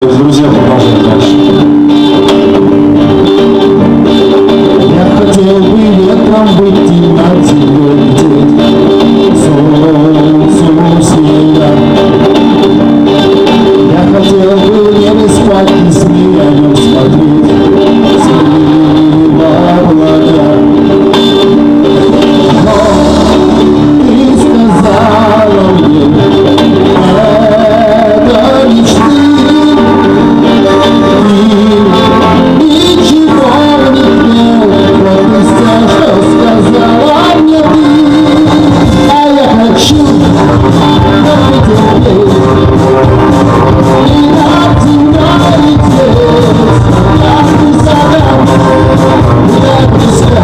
Друзья, продолжаем дальше. Я хотел бы ветром быть и над землей лететь, солнцу снега. Я хотел бы в небе спать и сны о нем смотреть, слива облака. Но ты сказала мне, это мечты. Ничего не пел, пропустя, что сказала мне ты. А я хочу, как и теперь, и над землей лететь, как высоко, куда близко,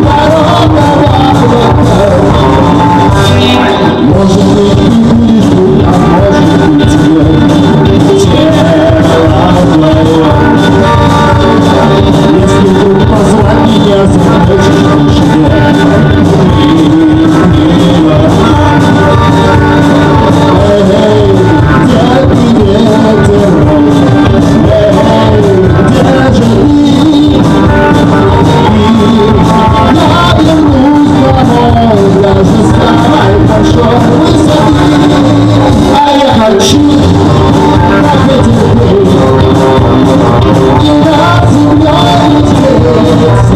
дорога облака. Может быть, ты будешь тут, а может быть, нет. Если вдруг позвать меня, захочешь больше нет. Эй, где ты, ветер мой? Эй, где же ты? Я вернусь домой, даже с тобой пошел высоты. А я хочу, как ветер, и над землей лететь.